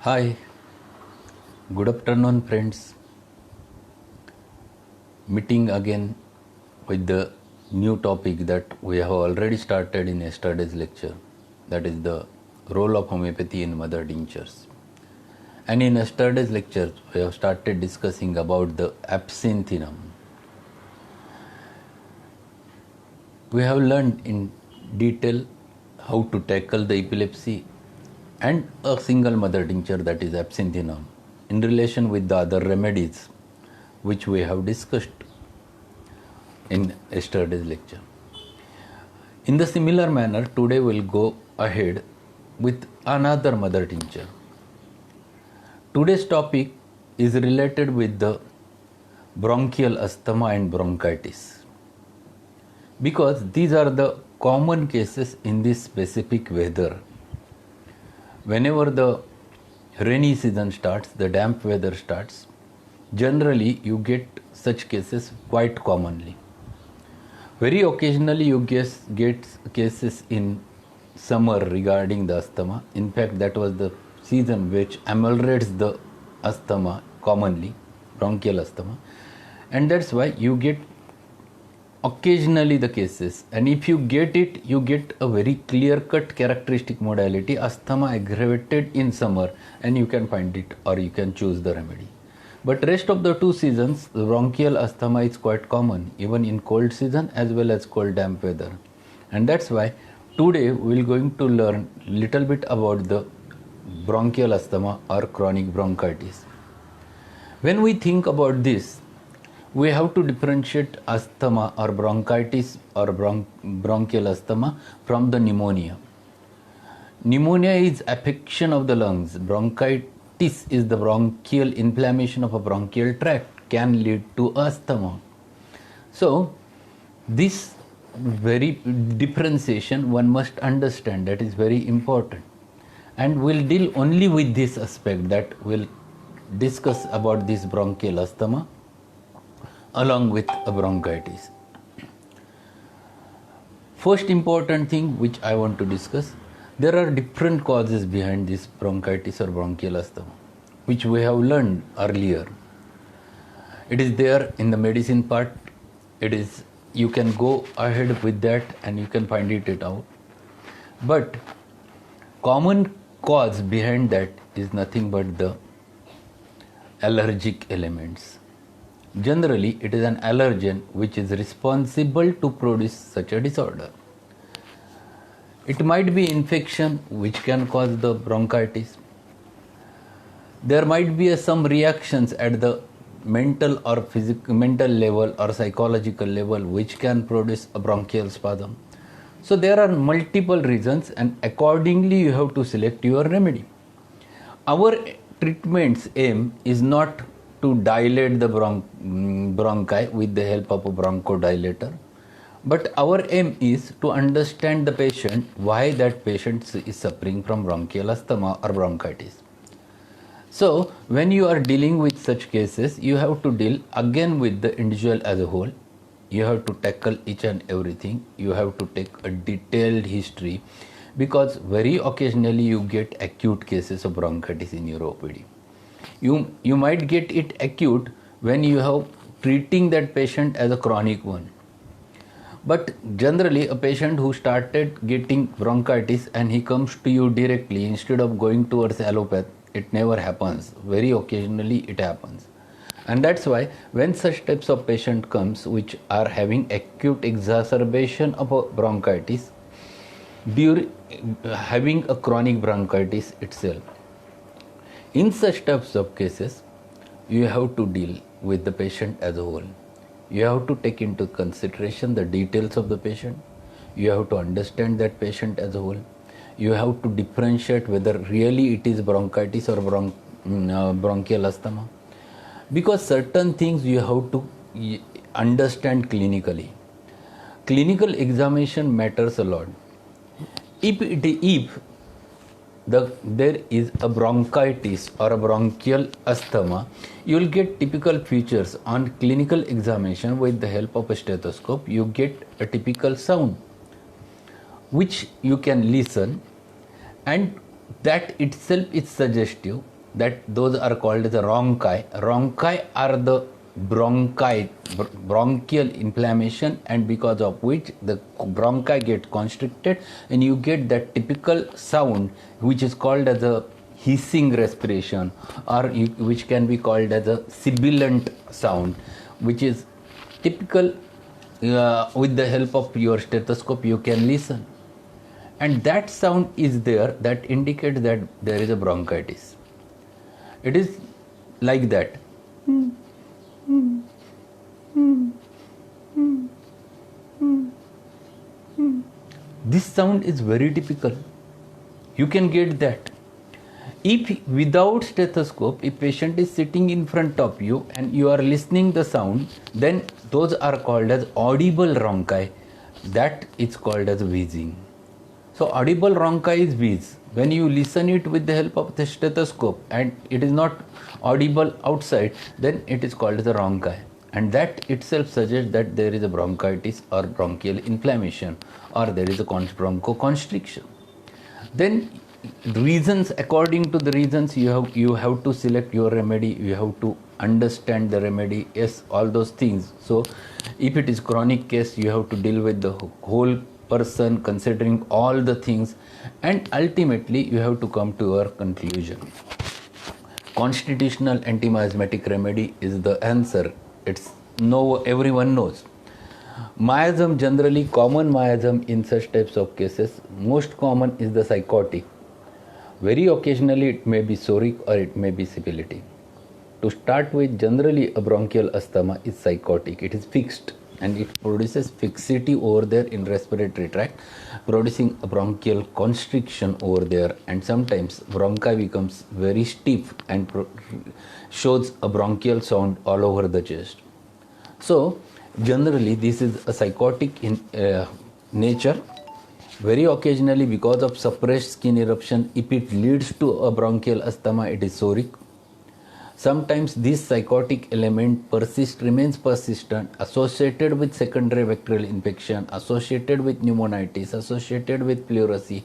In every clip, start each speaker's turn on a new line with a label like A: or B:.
A: Hi, good afternoon, friends. Meeting again with the new topic that we have already started in yesterday's lecture, that is the role of homeopathy in mother tinctures. And in yesterday's lecture, we have started discussing about the absinthium. We have learned in detail how to tackle the epilepsy and a single mother tincture, that is absinthium, in relation with the other remedies which we have discussed in yesterday's lecture. In the similar manner, today we'll go ahead with another mother tincture. Today's topic is related with the bronchial asthma and bronchitis, because these are the common cases in this specific weather. Whenever the rainy season starts, the damp weather starts, generally you get such cases quite commonly. Very occasionally you get cases in summer regarding the asthma. In fact, that was the season which ameliorates the asthma commonly, bronchial asthma, and that's why you get occasionally the cases. And if you get it, you get a very clear-cut characteristic modality, asthma aggravated in summer, and you can find it or you can choose the remedy. But rest of the two seasons, the bronchial asthma is quite common, even in cold season as well as cold damp weather. And that's why today we are going to learn little bit about the bronchial asthma or chronic bronchitis. When we think about this, we have to differentiate asthma or bronchitis or bronchial asthma from the pneumonia. Pneumonia is affection of the lungs. Bronchitis is the bronchial inflammation of a bronchial tract, can lead to asthma. So this very differentiation one must understand, that is very important, and we'll deal only with this aspect, that we'll discuss about this bronchial asthma along with a bronchitis. First important thing which I want to discuss, there are different causes behind this bronchitis or bronchial asthma, which we have learned earlier. It is there in the medicine part. It is, you can go ahead with that and you can find it out. But common cause behind that is nothing but the allergic elements. Generally, it is an allergen which is responsible to produce such a disorder. It might be infection which can cause the bronchitis. There might be some reactions at the mental or mental level or psychological level which can produce a bronchial spasm. So there are multiple reasons, and accordingly you have to select your remedy. Our treatment's aim is not to dilate the bronchi with the help of a bronchodilator, but our aim is to understand the patient, why that patient is suffering from bronchial asthma or bronchitis. So when you are dealing with such cases, you have to deal again with the individual as a whole. You have to tackle each and everything. You have to take a detailed history, because very occasionally you get acute cases of bronchitis in your OPD. You might get it acute when you have treating that patient as a chronic one. But generally a patient who started getting bronchitis and he comes to you directly instead of going towards allopath, it never happens. Very occasionally it happens. And that's why when such types of patient comes which are having acute exacerbation of a bronchitis during having a chronic bronchitis itself, in such types of cases, you have to deal with the patient as a whole. You have to take into consideration the details of the patient. You have to understand that patient as a whole. You have to differentiate whether really it is bronchitis or bronchial asthma. Because certain things you have to understand clinically. Clinical examination matters a lot. If there is a bronchitis or a bronchial asthma, you will get typical features on clinical examination. With the help of a stethoscope, you get a typical sound which you can listen, and that itself is suggestive that those are called as the rhonchi. Rhonchi are the bronchial inflammation, and because of which the bronchi get constricted and you get that typical sound which is called as a hissing respiration, or which can be called as a sibilant sound, which is typical. With the help of your stethoscope you can listen, and that sound is there that indicates that there is a bronchitis. It is like that. This sound is very typical. You can get that. If without stethoscope, if patient is sitting in front of you and you are listening the sound, then those are called as audible rhonchi. That is called as wheezing. So audible rhonchi is wheeze. When you listen it with the help of the stethoscope and it is not audible outside, then it is called as a rhonchi. And that itself suggests that there is a bronchitis or bronchial inflammation, or there is a bronchoconstriction. Then reasons, according to the reasons, you have to select your remedy, you have to understand the remedy, yes, all those things. So if it is chronic case, you have to deal with the whole person, considering all the things, and ultimately you have to come to your conclusion. Constitutional antimiasmatic remedy is the answer. It's everyone knows. Miasm, generally common miasm in such types of cases, most common is the psychotic. Very occasionally it may be soric or it may be sibilating. To start with, generally a bronchial asthma is psychotic. It is fixed and it produces fixity over there in respiratory tract, producing a bronchial constriction over there, and sometimes bronchi becomes very stiff and shows a bronchial sound all over the chest. So generally this is a psychotic in nature. Very occasionally, because of suppressed skin eruption, if it leads to a bronchial asthma, it is soric. Sometimes this psychotic element remains persistent, associated with secondary bacterial infection, associated with pneumonitis, associated with pleurisy.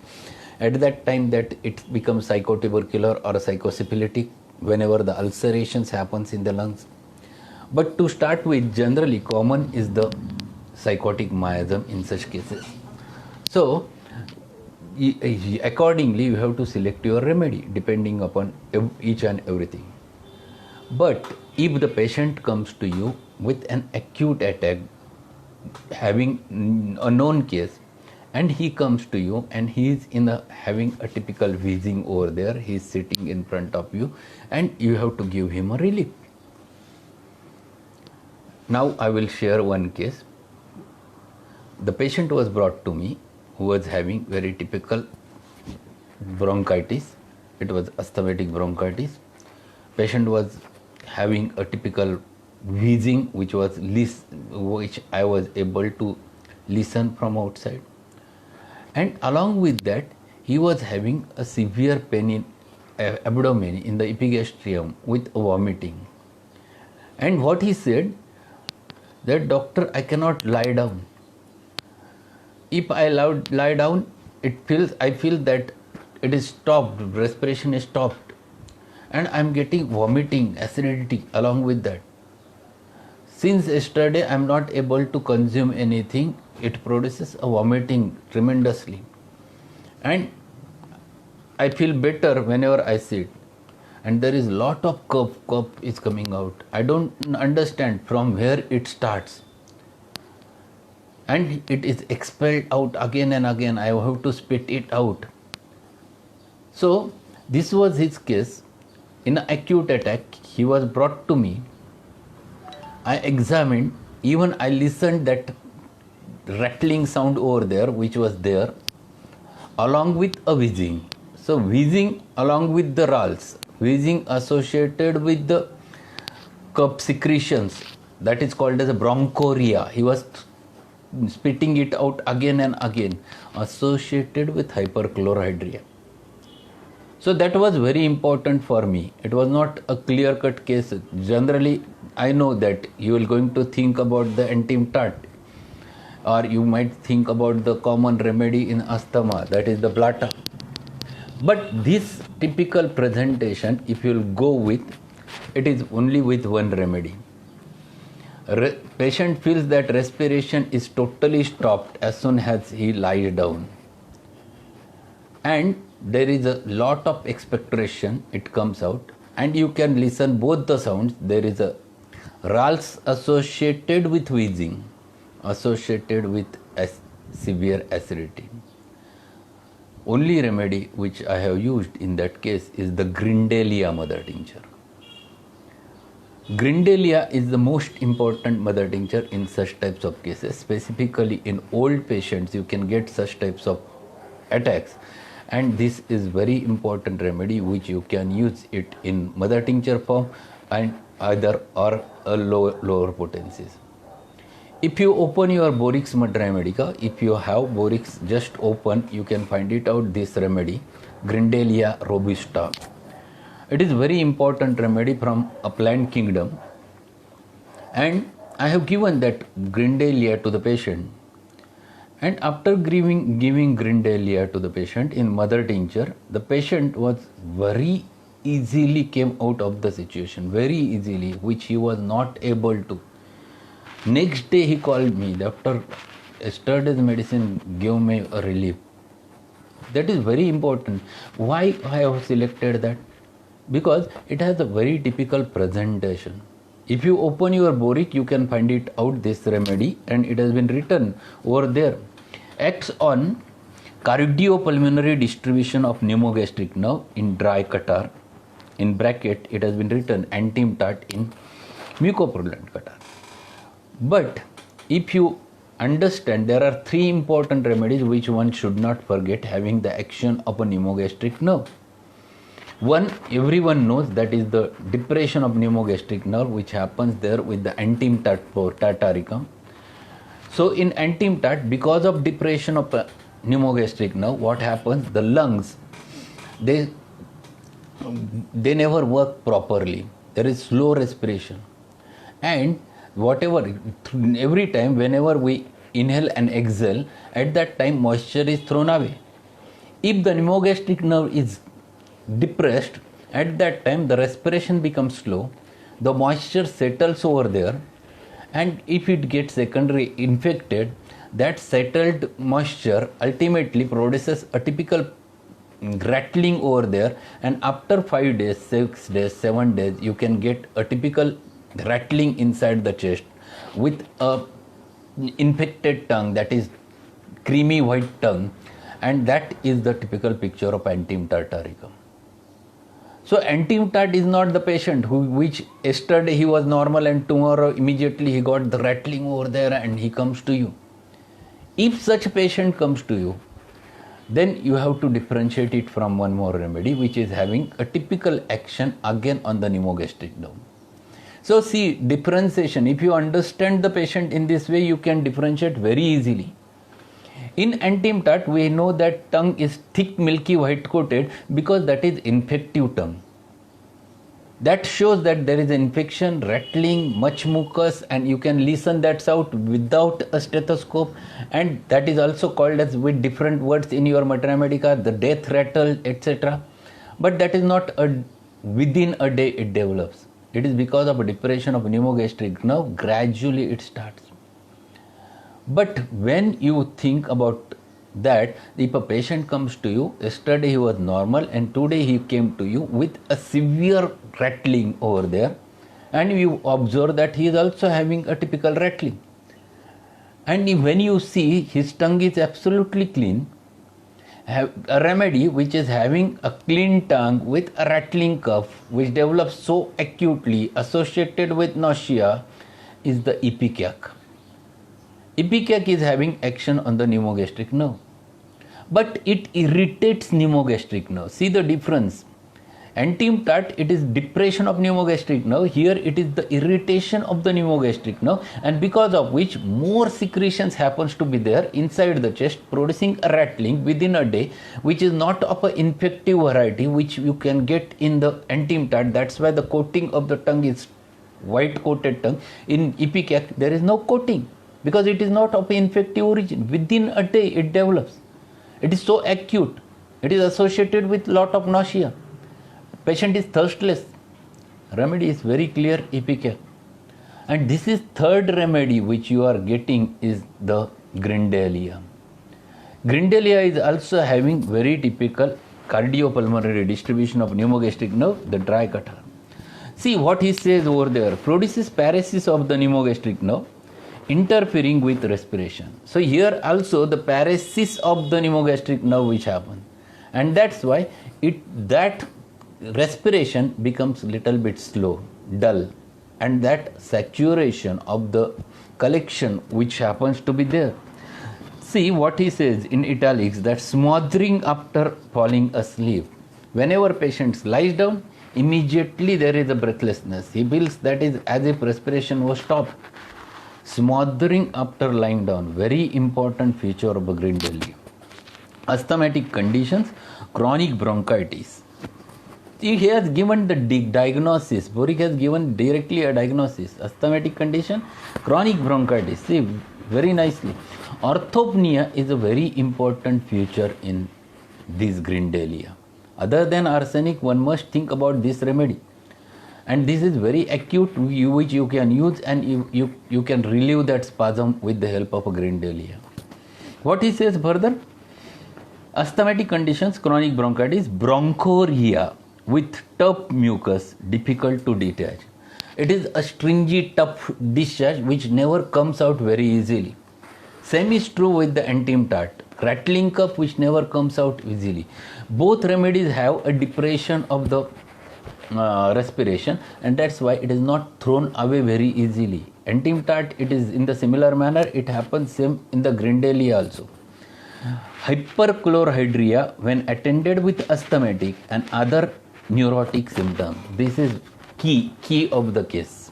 A: At that time that it becomes psychotubercular or psychosyphilitic whenever the ulcerations happens in the lungs. But to start with, generally common is the psychotic miasm in such cases. So accordingly you have to select your remedy depending upon each and everything. But if the patient comes to you with an acute attack, having a known case, and he comes to you and he is having a typical wheezing over there, he is sitting in front of you and you have to give him a relief. Now I will share one case. The patient was brought to me who was having very typical bronchitis. It was asthmatic bronchitis. Patient was having a typical wheezing which I was able to listen from outside, and along with that he was having a severe pain in abdomen in the epigastrium with vomiting. And what he said, that doctor, I cannot lie down. If I lie down, I feel that it is stopped, respiration is stopped, and I am getting vomiting, acidity along with that. Since yesterday I am not able to consume anything, it produces a vomiting tremendously, and I feel better whenever I sit, and there is lot of cough is coming out. I don't understand from where it starts, and it is expelled out again and again. I have to spit it out. So this was his case. In an acute attack, he was brought to me. I examined, even I listened that rattling sound over there which was there, along with a wheezing. So wheezing along with the rales, wheezing associated with the cough secretions, that is called as a bronchoria. He was spitting it out again and again, associated with hyperchlorhydria. So that was very important for me. It was not a clear-cut case. Generally, I know that you are going to think about the antimptat, or you might think about the common remedy in asthma, that is the blata. But this typical presentation, if you'll go with, it is only with one remedy. Patient feels that respiration is totally stopped as soon as he lies down. And there is a lot of expectoration, it comes out, and you can listen both the sounds. There is a rales associated with wheezing, associated with severe acidity. Only remedy which I have used in that case is the Grindelia mother tincture. Grindelia is the most important mother tincture in such types of cases. Specifically in old patients, you can get such types of attacks, and this is very important remedy which you can use it in mother tincture form and either or a lower potencies. If you open your Borix Mater Medica, if you have Borix just open, you can find it out, this remedy, Grindelia robusta. It is very important remedy from a plant kingdom, and I have given that Grindelia to the patient, and after giving Grindelia to the patient in mother tincture, the patient was very easily came out of the situation, very easily, which he was not able to. Next day he called me, Doctor, yesterday's medicine gave me a relief. That is very important. Why I have selected that? Because it has a very typical presentation. If you open your Boric, you can find it out, this remedy, and it has been written over there. Acts on cardiopulmonary distribution of pneumogastric nerve in dry catarrh. In bracket, it has been written antimtat in mucopurulent catarrh. But if you understand, there are three important remedies which one should not forget having the action of a pneumogastric nerve. One, everyone knows, that is the depression of pneumogastric nerve, which happens there with the antimtat tataricum. So in antimtat, because of depression of pneumogastric nerve, what happens? The lungs, they never work properly. There is slow respiration, and every time whenever we inhale and exhale, at that time moisture is thrown away. If the pneumogastric nerve is depressed, at that time the respiration becomes slow, the moisture settles over there, and if it gets secondary infected, that settled moisture ultimately produces a typical rattling over there, and after 5 days, 6 days, 7 days, you can get a typical rattling inside the chest with a infected tongue, that is creamy white tongue, and that is the typical picture of antimtat tataricum. So antimtat is not the patient which yesterday he was normal and tomorrow immediately he got the rattling over there and he comes to you. If such a patient comes to you, then you have to differentiate it from one more remedy which is having a typical action again on the pneumogastric nerve. So see, differentiation, if you understand the patient in this way, you can differentiate very easily. In antimtat, we know that tongue is thick, milky, white coated because that is infective tongue. That shows that there is infection, rattling, much mucus, and you can listen that out without a stethoscope, and that is also called as with different words in your Mater Medica, the death rattle, etc. But that is not within a day it develops. It is because of a depression of pneumogastric nerve, gradually it starts. But when you think about that, if a patient comes to you, yesterday he was normal and today he came to you with a severe rattling over there, and you observe that he is also having a typical rattling. And when you see his tongue is absolutely clean, have a remedy which is having a clean tongue with a rattling cough which develops so acutely associated with nausea is the ipecac. Ipecac is having action on the pneumogastric nerve, but it irritates pneumogastric nerve. See the difference. Antimtat, it is depression of pneumogastric nerve. Here it is the irritation of the pneumogastric nerve, and because of which more secretions happens to be there inside the chest, producing a rattling within a day, which is not of an infective variety which you can get in the antimtat. That's why the coating of the tongue is white coated tongue. In ipecac there is no coating because it is not of infective origin. Within a day it develops. It is so acute. It is associated with lot of nausea. Patient is thirstless. Remedy is very clear, Ipecac. And this is third remedy which you are getting is the Grindalia. Grindalia is also having very typical cardiopulmonary distribution of pneumogastric nerve, the dry catarrh. See what he says over there, produces paresis of the pneumogastric nerve, interfering with respiration. So here also the paresis of the pneumogastric nerve which happens, and that's why that respiration becomes little bit slow, dull, and that saturation of the collection which happens to be there. See what he says in italics, that smothering after falling asleep. Whenever patient lies down, immediately there is a breathlessness. He feels that is as if respiration was stopped. Smothering after lying down, very important feature of a Grindalia. Asthmatic conditions, chronic bronchitis. He has given the diagnosis. Boric has given directly a diagnosis. Asthmatic condition, chronic bronchitis. See, very nicely. Orthopnea is a very important feature in this Grindalia. Other than arsenic, one must think about this remedy. And this is very acute, which you can use, and you can relieve that spasm with the help of a Grindalia. What he says further? Asthmatic conditions, chronic bronchitis, bronchoria with tough mucus, difficult to detach. It is a stringy, tough discharge which never comes out very easily. Same is true with the Antim tart, rattling cough which never comes out easily. Both remedies have a depression of the respiration, and that's why it is not thrown away very easily. Antim tart, it is in the similar manner, it happens same in the Grindalia also. Hyperchlorhydria when attended with asthmatic and other neurotic symptoms. This is key of the case.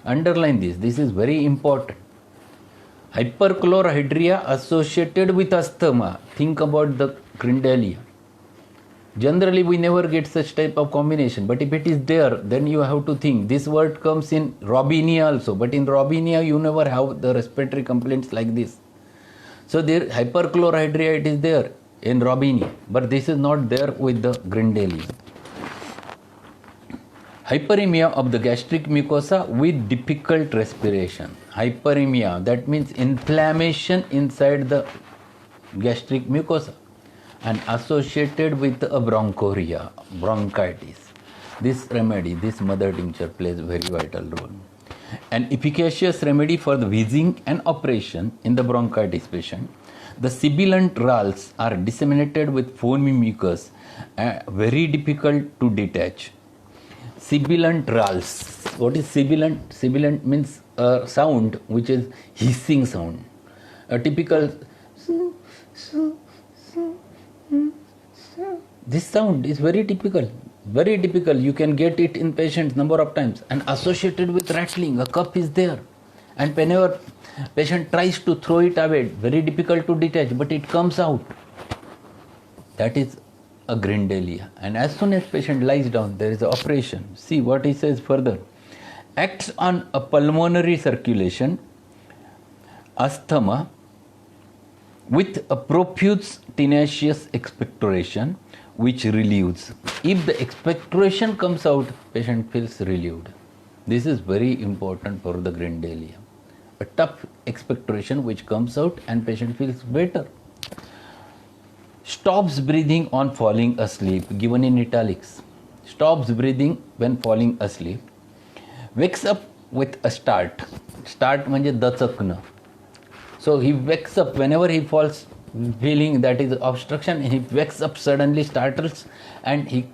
A: Underline this is very important. Hyperchlorhydria associated with asthma. Think about the Grindalia. Generally, we never get such type of combination, but if it is there, then you have to think. This word comes in Robinia also, but in Robinia, you never have the respiratory complaints like this. So there, hyperchlorhydria, it is there in Robinia, but this is not there with the Grindalia. Hyperemia of the gastric mucosa with difficult respiration. Hyperemia, that means inflammation inside the gastric mucosa, and associated with a bronchoria, bronchitis. This remedy, this mother tincture plays a very vital role. An efficacious remedy for the wheezing and oppression in the bronchitis patient. The sibilant rales are disseminated with foamy mucus, very difficult to detach. Sibilant rales. What is sibilant? Sibilant means a sound which is hissing sound. A typical this sound is very typical. Very typical. You can get it in patients number of times, and associated with rattling. A cough is there, and whenever patient tries to throw it away, very difficult to detach, but it comes out. That is a Grindalia. And as soon as patient lies down, there is an operation. See what he says further. Acts on a pulmonary circulation, asthma, with a profuse tenacious expectoration which relieves. If the expectoration comes out, patient feels relieved. This is very important for the Grindalia. A tough expectoration which comes out and patient feels better. Stops breathing on falling asleep, given in italics. Stops breathing when falling asleep. Wakes up with a start. Start म्हणजे दचकणं. So he wakes up whenever he falls feeling that is obstruction, he wakes up suddenly, startles, and he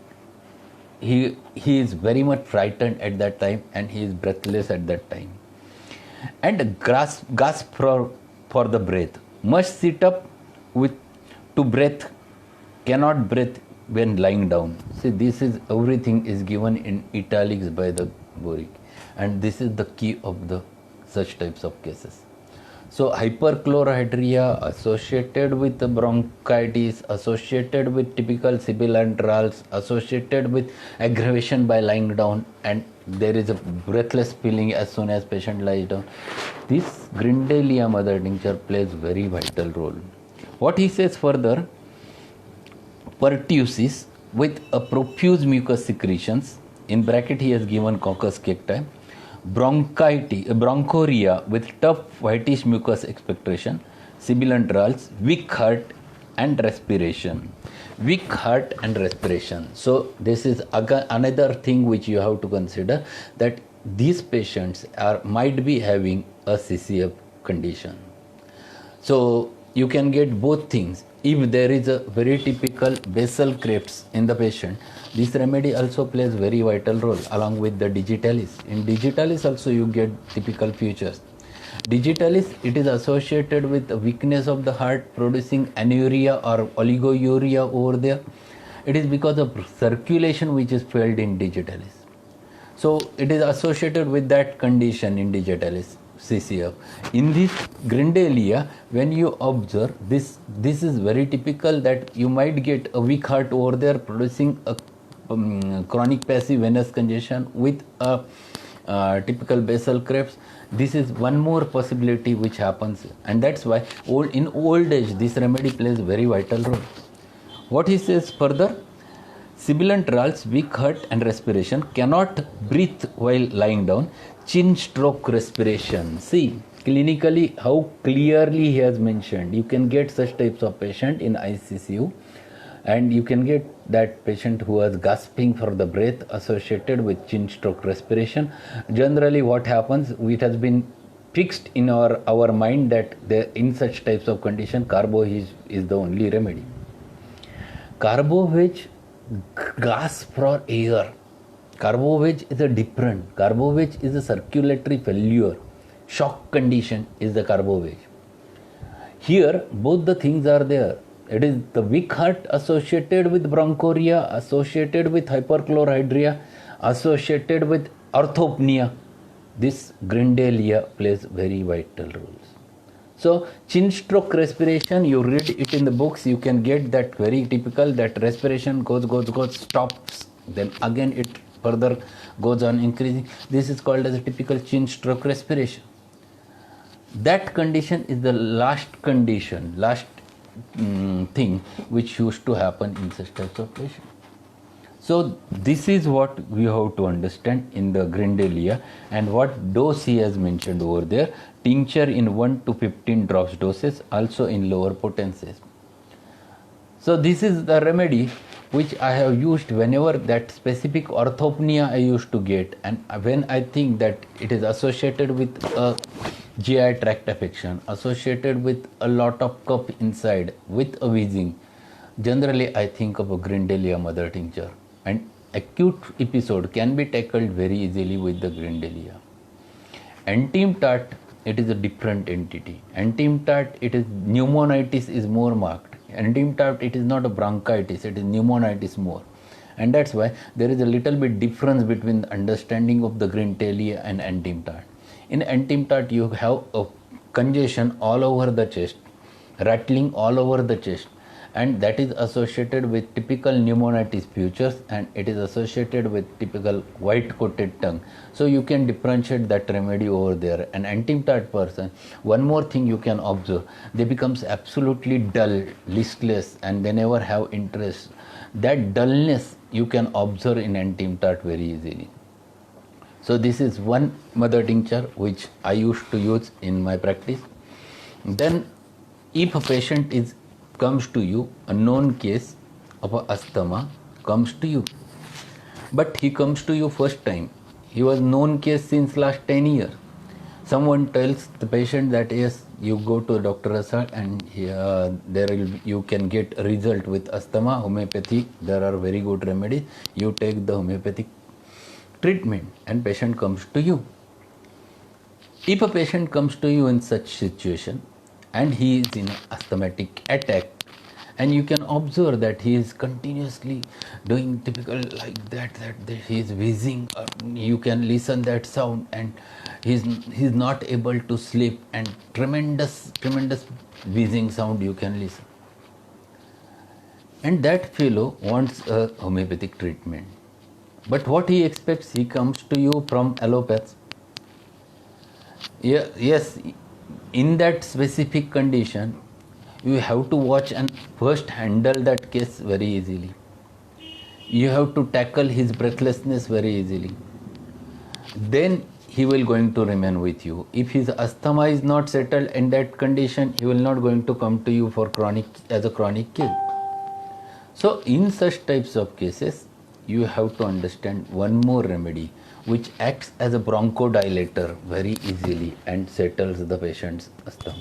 A: is very much frightened at that time, and he is breathless at that time. And gasp for the breath. Must sit up to breathe, cannot breathe when lying down. See, this is everything is given in italics by the Boric, and this is the key of the such types of cases. So hyperchlorhydria associated with the bronchitis, associated with typical sibilant rales, associated with aggravation by lying down, and there is a breathless feeling as soon as patient lies down. This Grindalia mother tincture plays very vital role. What he says further, pertussis with a profuse mucus secretions, in bracket he has given coccus cacti, bronchoria with tough whitish mucus expectoration, sibilant rales, weak heart and respiration. Weak heart and respiration. So this is again another thing which you have to consider, that these patients might be having a CCF condition. So you can get both things. If there is a very typical basal crepes in the patient, this remedy also plays very vital role along with the digitalis. In digitalis also you get typical features. Digitalis, it is associated with the weakness of the heart, producing anuria or oligouria over there. It is because of circulation which is failed in digitalis. So it is associated with that condition in digitalis CCF. In this Grindelia, when you observe this is very typical that you might get a weak heart over there producing a chronic passive venous congestion with a typical basal crepes. This is one more possibility which happens, and that's why in old age this remedy plays very vital role. What he says further, sibilant rales, weak heart and respiration, cannot breathe while lying down, chin stroke respiration. See clinically how clearly he has mentioned. You can get such types of patient in ICCU, and you can get that patient who was gasping for the breath associated with chin stroke respiration. Generally what happens, it has been fixed in our mind that in such types of condition carbo is the only remedy. Carbo which gasp for air. Carbo which is a different. Carbo which is a circulatory failure. Shock condition is the carbo which. Here both the things are there. It is the weak heart associated with bronchoria, associated with hyperchlorhydria, associated with orthopnea. This Grindelia plays very vital roles. So chin stroke respiration, you read it in the books, you can get that very typical, that respiration goes, stops, then again it further goes on increasing. This is called as a typical chin stroke respiration. That condition is the last thing which used to happen in such types of patients. So this is what we have to understand in the Grindelia, and what dose he has mentioned over there. Tincture in 1 to 15 drops doses, also in lower potencies. So this is the remedy which I have used whenever that specific orthopnea I used to get, and when I think that it is associated with a GI tract affection, associated with a lot of cup inside, with a wheezing. Generally I think of a Grindelia mother tincture, and acute episode can be tackled very easily with the Grindelia. Antimtat, it is a different entity. Antimtat, it is pneumonitis is more marked. Antimtat, it is not a bronchitis, it is pneumonitis more. And that's why there is a little bit difference between the understanding of the Grindelia and Antimtat. In Antimtat, you have a congestion all over the chest, rattling all over the chest, and that is associated with typical pneumonitis features, and it is associated with typical white coated tongue. So you can differentiate that remedy over there. An Antimtat person, one more thing you can observe, they becomes absolutely dull, listless, and they never have interest. That dullness you can observe in Antimtat very easily. So this is one mother tincture which I used to use in my practice. Then if a patient comes to you, a known case of asthma comes to you, but he comes to you first time, he was known case since last 10 years. Someone tells the patient that yes, you go to Dr. Asad and you can get a result with asthma, homeopathy, there are very good remedies, you take the homeopathic treatment, and patient comes to you. If a patient comes to you in such situation and he is in asthmatic attack, and you can observe that he is continuously doing typical like that he is wheezing, you can listen that sound, and he's not able to sleep, and tremendous wheezing sound you can listen, and that fellow wants a homeopathic treatment. But what he expects, he comes to you from allopaths. Yes, in that specific condition, You have to watch and first handle that case very easily. You have to tackle his breathlessness very easily. Then he will going to remain with you. If his asthma is not settled in that condition, he will not going to come to you for chronic as a chronic case. So in such types of cases, you have to understand one more remedy which acts as a bronchodilator very easily and settles the patient's asthma.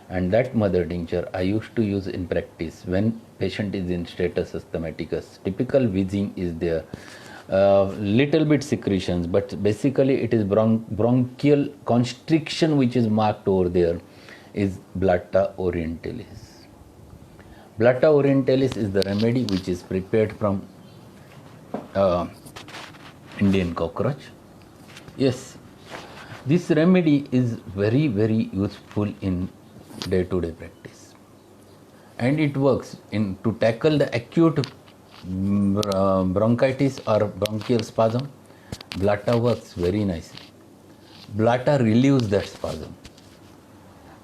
A: And that mother tincture I used to use in practice when patient is in status asthmaticus. Typical wheezing is there, little bit secretions, but basically it is bronchial constriction which is marked over there is Blatta orientalis. Blatta orientalis is the remedy which is prepared from Indian cockroach. Yes, this remedy is very, very useful in day-to-day practice, and it works in to tackle the acute bronchitis or bronchial spasm. Blatta works very nicely. Blatta relieves that spasm,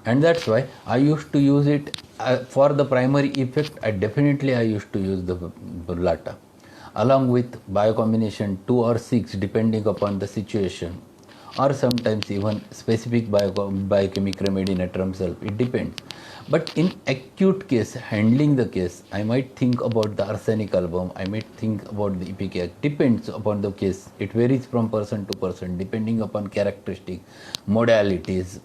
A: and that's why I used to use it for the primary effect. I used to use the Blatta along with biocombination 2 or 6 depending upon the situation, or sometimes even specific biochemic remedy natrum self. It depends. But in acute case, handling the case, I might think about the arsenic album, I might think about the ipecac. Depends upon the case. It varies from person to person depending upon characteristic, modalities,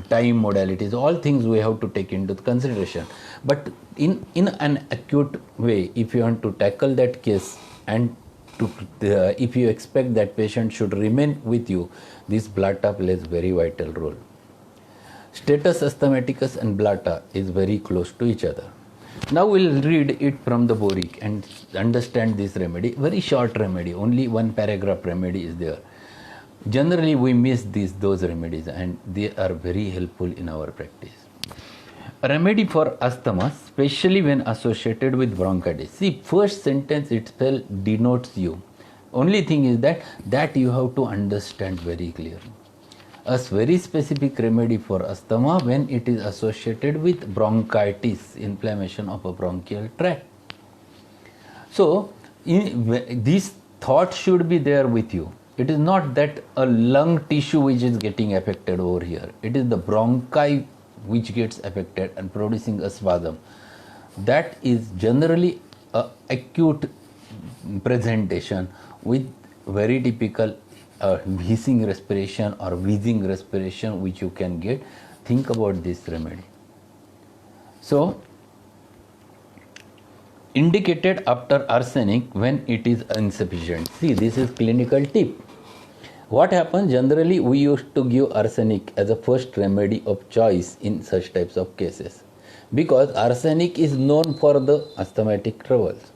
A: time modalities, all things we have to take into consideration. But in an acute way, if you want to tackle that case and if you expect that patient should remain with you, this Blatta plays very vital role. Status asthmaticus and Blatta is very close to each other. Now we'll read it from the Boric and understand this remedy. Very short remedy, only one paragraph remedy is there. Generally we miss those remedies and they are very helpful in our practice. A remedy for asthma, especially when associated with bronchitis. See, first sentence itself denotes you. Only thing is that you have to understand very clearly. A very specific remedy for asthma when it is associated with bronchitis, inflammation of a bronchial tract. So, this thought should be there with you. It is not that a lung tissue which is getting affected over here. It is the bronchi which gets affected and producing a spasm. That is generally a acute presentation with very typical hissing respiration or wheezing respiration which you can get. Think about this remedy. So, indicated after arsenic when it is insufficient. See, this is clinical tip. What happens generally, we used to give arsenic as a first remedy of choice in such types of cases because arsenic is known for the asthmatic troubles.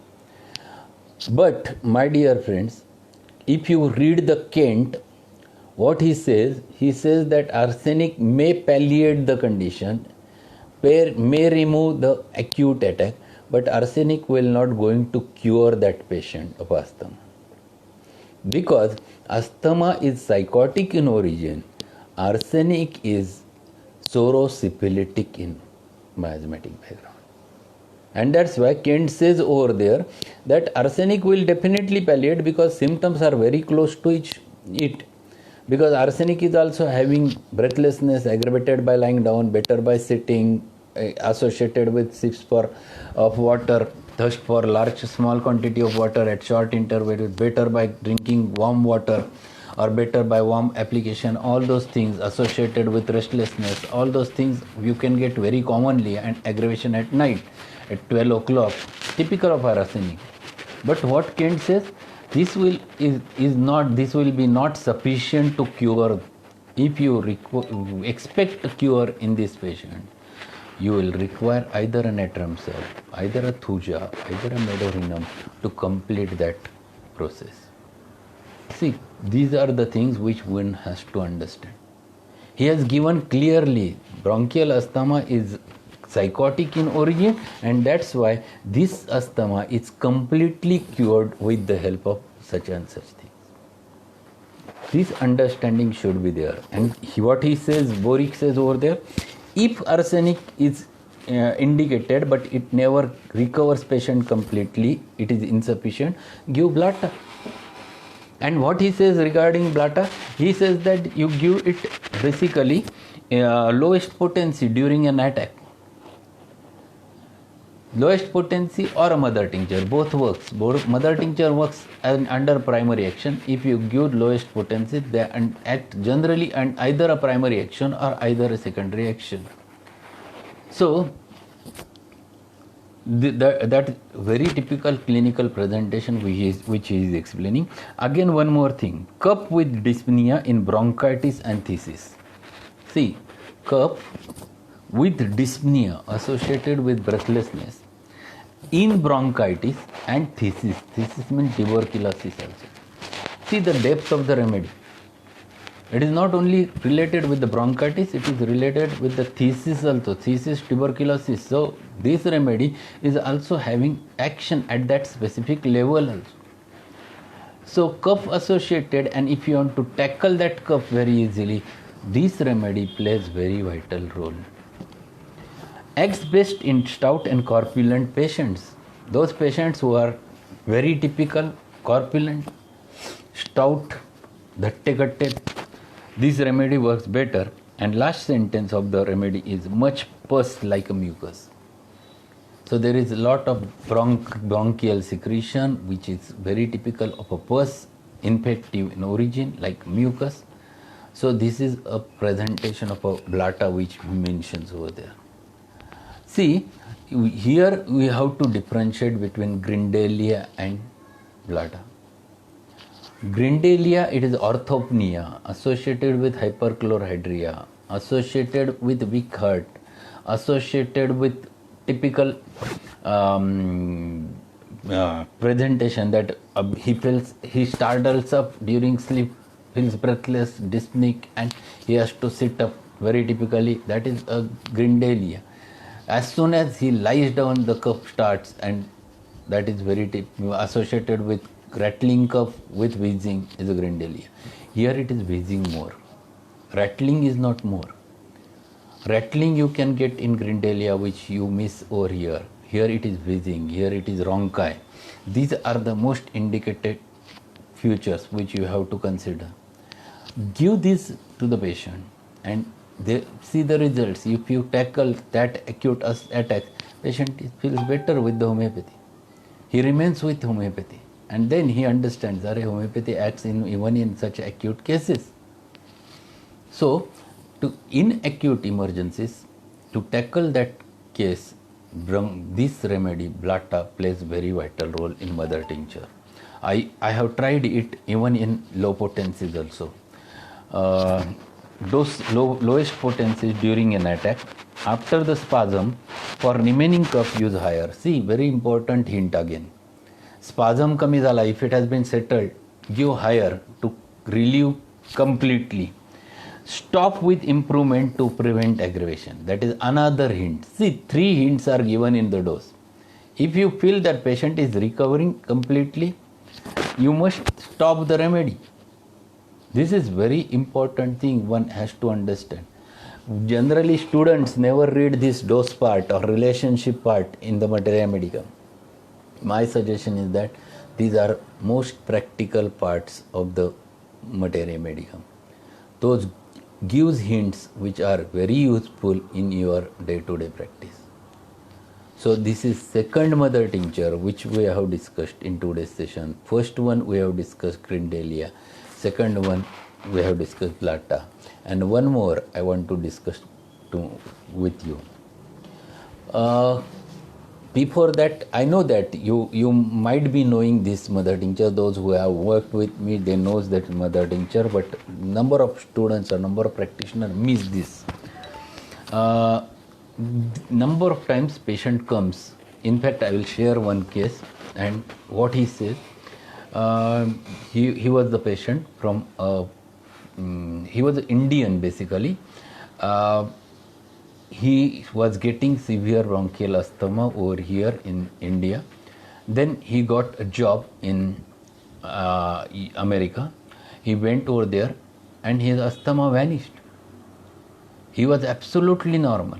A: But my dear friends, if you read the Kent, what he says that arsenic may palliate the condition, may remove the acute attack, but arsenic will not going to cure that patient of asthma. Because asthma is psychotic in origin, arsenic is pseudosyphilitic in miasmatic background. And that's why Kent says over there that arsenic will definitely palliate because symptoms are very close to it. Because arsenic is also having breathlessness aggravated by lying down, better by sitting, associated with sips of water, thirst for small quantity of water at short interval, better by drinking warm water or better by warm application. All those things associated with restlessness, all those things you can get very commonly, and aggravation at night at 12 o'clock, typical of arsenic. But what Kent says, this will be not sufficient to cure. If you expect a cure in this patient, you will require either a natrum cell, either a thuja, either a medorinum to complete that process. See, these are the things which one has to understand. He has given clearly bronchial asthma is psychotic in origin, and that's why this asthma is completely cured with the help of such and such things. This understanding should be there. And what he says, Boric says over there, if arsenic is indicated, but it never recovers patient completely. It is insufficient. Give Blata. And what he says regarding Blata, he says that you give it basically lowest potency during an attack. Lowest potency or a mother tincture, both works. Both mother tincture works under primary action. If you give lowest potency, they act generally and either a primary action or either a secondary action. So that very typical clinical presentation which he is explaining. Again, one more thing: cup with dyspnea in bronchitis and phthisis. See, cup with dyspnea associated with breathlessness in bronchitis and phthisis. Phthisis means tuberculosis also. See the depth of the remedy. It is not only related with the bronchitis, it is related with the phthisis also, phthisis, tuberculosis. So this remedy is also having action at that specific level also. So cough associated, and if you want to tackle that cough very easily, this remedy plays very vital role. Acts best in stout and corpulent patients. Those patients who are very typical, corpulent, stout, dhatte-gatte, this remedy works better. And last sentence of the remedy is much pus like a mucus. So there is a lot of bronchial secretion which is very typical of a pus, infective in origin like mucus. So this is a presentation of a Blata which he mentions over there. See, here we have to differentiate between Grindelia and Blata. Grindelia, it is orthopnea associated with hyperchlorhydria, associated with weak heart, associated with typical presentation that he startles up during sleep, feels breathless, dyspneic, and he has to sit up very typically. That is a Grindelia. As soon as he lies down, the cough starts, and that is very associated with rattling cough with wheezing is a Grindelia. Here it is wheezing more. Rattling is not more. Rattling you can get in Grindelia, which you miss over here. Here it is wheezing, here it is rhonchi. These are the most indicated features which you have to consider. Give this to the patient and they see the results. If you tackle that acute attack, patient feels better with the homeopathy. He remains with homeopathy, and then he understands that homeopathy acts even in such acute cases. So, in acute emergencies, to tackle that case, this remedy, Blata, plays very vital role in mother tincture. I have tried it even in low potencies also. Lowest potencies during an attack. After the spasm, for remaining cough, use higher. See, very important hint again. Spasm kami zala, if it has been settled, give higher to relieve completely. Stop with improvement to prevent aggravation. That is another hint. See, 3 hints are given in the dose. If you feel that patient is recovering completely, you must stop the remedy. This is very important thing one has to understand. Generally, students never read this dose part or relationship part in the materia medica. My suggestion is that these are most practical parts of the materia medica. Those gives hints which are very useful in your day-to-day practice. So this is second mother tincture which we have discussed in today's session. First one we have discussed Grindelia. Second one we have discussed Blata. And one more I want to discuss with you. Before that, I know that you might be knowing this mother tincture. Those who have worked with me, they knows that mother tincture, but number of students or number of practitioners miss this. Number of times patient comes. In fact, I will share one case and what he says. He was the patient from he was Indian basically. He was getting severe bronchial asthma over here in India. Then he got a job in America. He went over there and his asthma vanished. He was absolutely normal.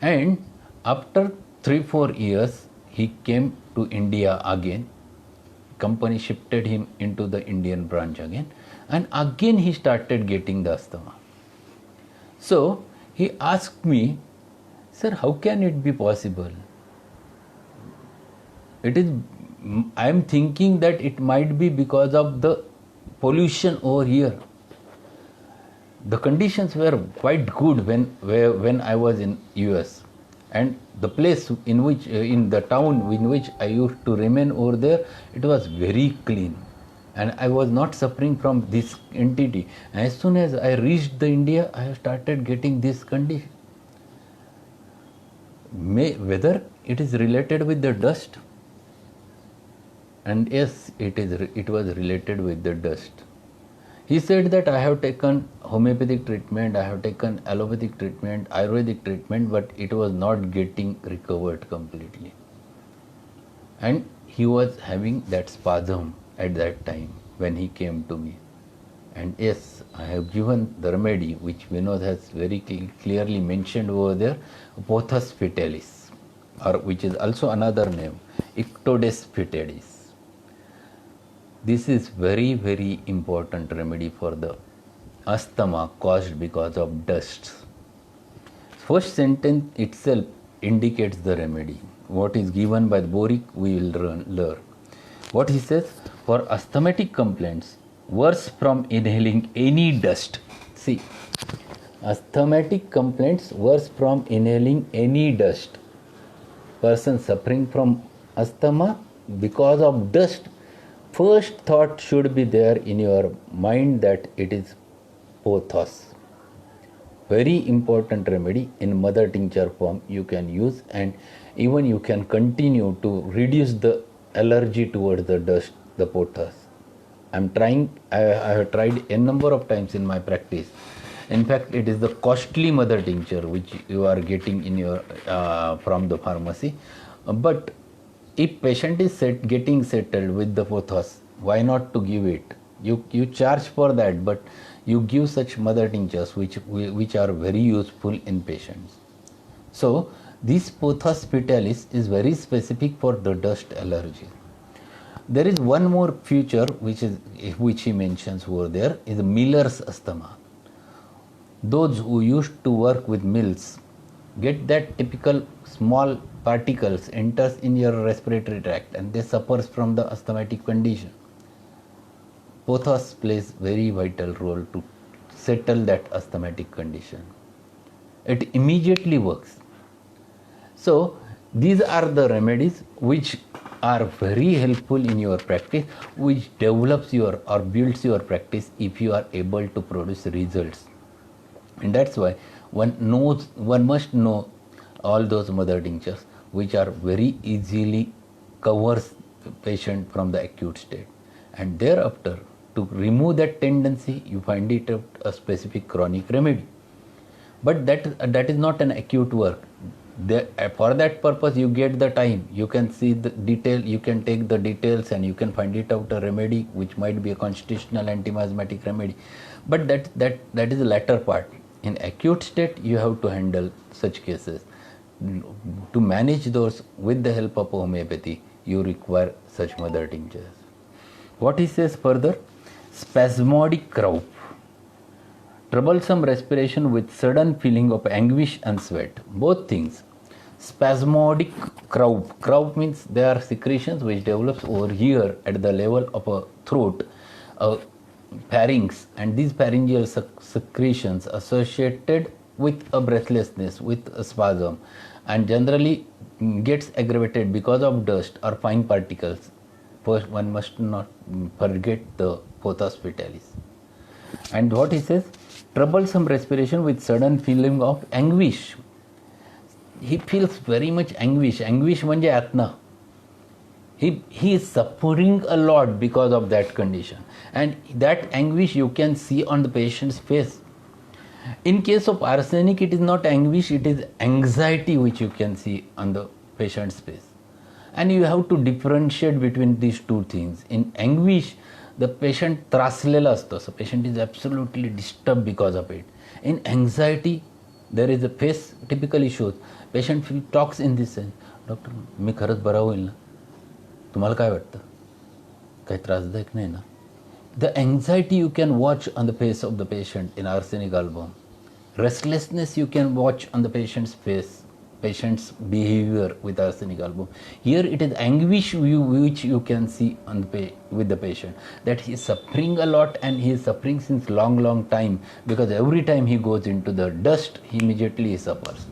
A: And after 3-4 years he came to India again. Company shifted him into the Indian branch again, and again he started getting the asthma. So he asked me, sir, how can it be possible? I am thinking that it might be because of the pollution over here. The conditions were quite good when I was in US, and the place in which in the town in which I used to remain over there, it was very clean, and I was not suffering from this entity. And as soon as I reached the India, I started getting this condition. Whether it is related with the dust, and yes, it was related with the dust. He said that I have taken homeopathic treatment, I have taken allopathic treatment, Ayurvedic treatment, but it was not getting recovered completely. And he was having that spasm at that time when he came to me. And yes, I have given the remedy which Vinod has very clearly mentioned over there, Pothos fetalis, or which is also another name, Ictodes fetidis. This is very, very important remedy for the asthma caused because of dust. First sentence itself indicates the remedy. What is given by Boric, we will learn. What he says, for asthmatic complaints worse from inhaling any dust. See, asthmatic complaints worse from inhaling any dust. Person suffering from asthma because of dust, first thought should be there in your mind that it is pothos. Very important remedy in mother tincture form you can use, and even you can continue to reduce the allergy towards the dust, the pothos. I have tried a number of times in my practice. In fact, it is the costly mother tincture which you are getting in your from the pharmacy. But if patient is getting settled with the pothos, why not to give it? You charge for that, but you give such mother tinctures which are very useful in patients. So this Pothos fetalis is very specific for the dust allergy. There is one more feature which he mentions over there, is Miller's asthma. Those who used to work with mills get that typical small particles enters in your respiratory tract and they suffers from the asthmatic condition. Pothos plays very vital role to settle that asthmatic condition. It immediately works. So these are the remedies which are very helpful in your practice, which develops your or builds your practice if you are able to produce results. And that's why one must know all those mother tinctures which are very easily covers the patient from the acute state. And thereafter, to remove that tendency, you find it a specific chronic remedy. But that is not an acute work. For that purpose, you get the time. You can see the detail. You can take the details and you can find it out a remedy which might be a constitutional anti-miasmatic remedy. But that is the latter part. In acute state, you have to handle such cases. To manage those with the help of homeopathy, you require such mother tinctures. What he says further? Spasmodic cough, troublesome respiration with sudden feeling of anguish and sweat. Both things. Spasmodic cough means they are secretions which develops over here at the level of a throat, pharynx, and these pharyngeal secretions associated with a breathlessness, with a spasm, and generally gets aggravated because of dust or fine particles. First, one must not forget the Pothos fetalis. And what he says, troublesome respiration with sudden feeling of anguish. He feels very much anguish. Anguish means atna. He is suffering a lot because of that condition. And that anguish you can see on the patient's face. In case of arsenic, it is not anguish, it is anxiety which you can see on the patient's face. And you have to differentiate between these two things. In anguish, the patient traslela asतो, so patient is absolutely disturbed because of it. In anxiety, there is a face typically shows patient talks in this sense, doctor मी खरंच बरा होईल ना, तुम्हाला काय वाटतं, काही त्रासदायक नाही ना. The anxiety you can watch on the face of the patient in arsenic album, restlessness you can watch on the patient's face, patient's behavior with arsenic album. Here it is anguish which you can see on with the patient, that he is suffering a lot, and he is suffering since long time, because every time he goes into the dust he immediately suffers.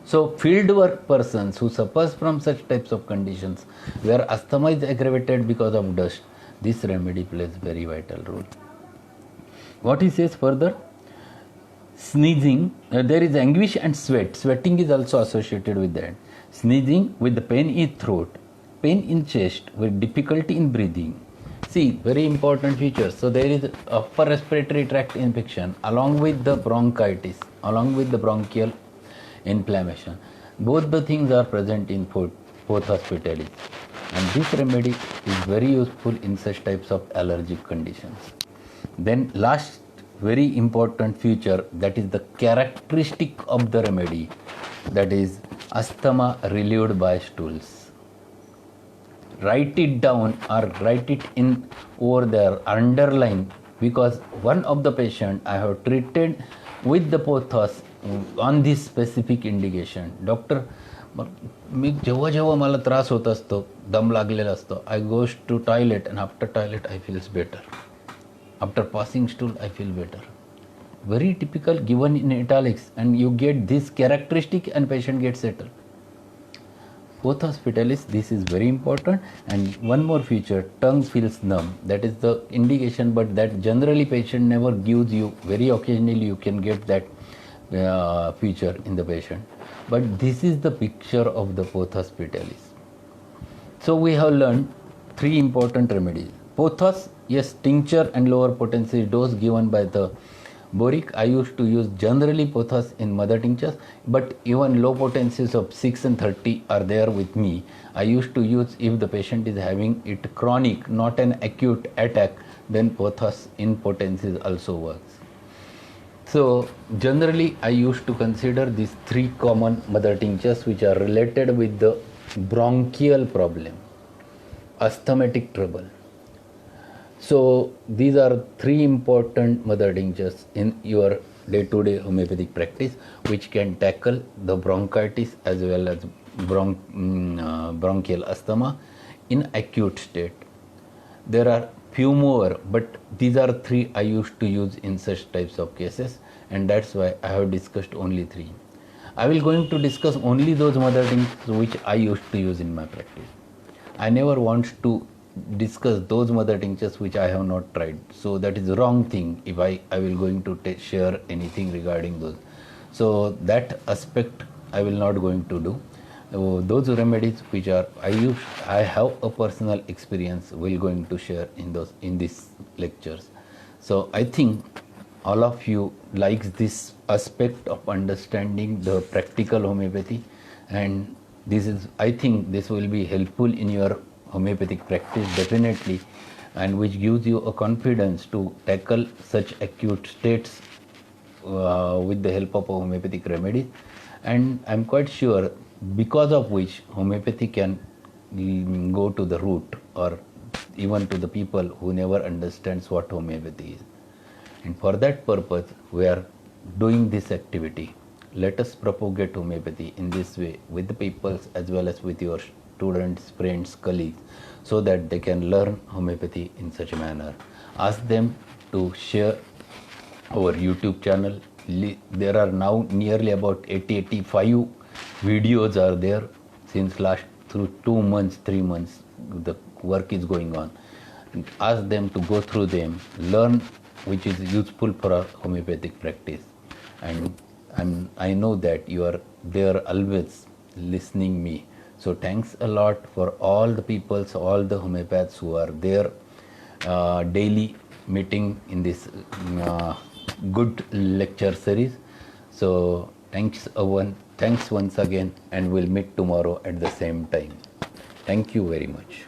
A: So field work persons who suffers from such types of conditions where asthma is aggravated because of dust, this remedy plays very vital role. What he says further, sneezing, there is anguish and sweating is also associated with that. Sneezing with the pain in throat, pain in chest, with difficulty in breathing. See, very important features. So there is upper respiratory tract infection along with the bronchitis, along with the bronchial inflammation. Both the things are present in both hospitals, and this remedy is very useful in such types of allergic conditions. Then last very important feature, that is the characteristic of the remedy, that is asthma relieved by stools. Write it down or write it in over there, underline, because one of the patient I have treated with the pothos on this specific indication. Doctor, मी जेव्हा जेव्हा मला त्रास होत असतो, दम लागलेला असतो, I goes to toilet and after toilet I feels better. After passing stool I feel better. Very typical, given in italics, and you get this characteristic and patient gets settled. Both hospitals, this is very important. And one more feature, tongue feels numb, that is the indication, but that generally patient never gives you. Very occasionally you can get that feature in the patient, but this is the picture of the both hospitals. So we have learned three important remedies. Pothos, yes, tincture and lower potency dose given by the boric. I used to use generally pothos in mother tinctures, but even low potencies of 6 and 30 are there with me. I used to use if the patient is having it chronic, not an acute attack, then pothos in potencies also works. So generally I used to consider these three common mother tinctures which are related with the bronchial problem, asthmatic trouble. So these are three important mother tinctures in your day-to-day homeopathic practice, which can tackle the bronchitis as well as bronchial asthma in acute state. There are few more, but these are three I used to use in such types of cases, and that's why I have discussed only three. I will going to discuss only those mother tinctures which I used to use in my practice. I never want to discuss those mother tinctures which I have not tried. So that is the wrong thing if I will going to share anything regarding those. So that aspect I will not going to do. Those remedies which are I have a personal experience will going to share in these lectures. So I think all of you likes this aspect of understanding the practical homeopathy, and I think this will be helpful in your homeopathic practice definitely, and which gives you a confidence to tackle such acute states with the help of a homeopathic remedy. And I'm quite sure because of which homeopathy can go to the root, or even to the people who never understands what homeopathy is. And for that purpose we are doing this activity. Let us propagate homeopathy in this way with the people as well as with your students, friends, colleagues, so that they can learn homeopathy in such a manner. Ask them to share our YouTube channel. There are now nearly about 80-85 videos are there since last through 2 months, 3 months. The work is going on. Ask them to go through them, learn which is useful for our homeopathic practice. And I know that you are there always listening me. So thanks a lot for all the peoples, all the homeopaths who are there daily meeting in this good lecture series. So thanks once again, and we'll meet tomorrow at the same time. Thank you very much.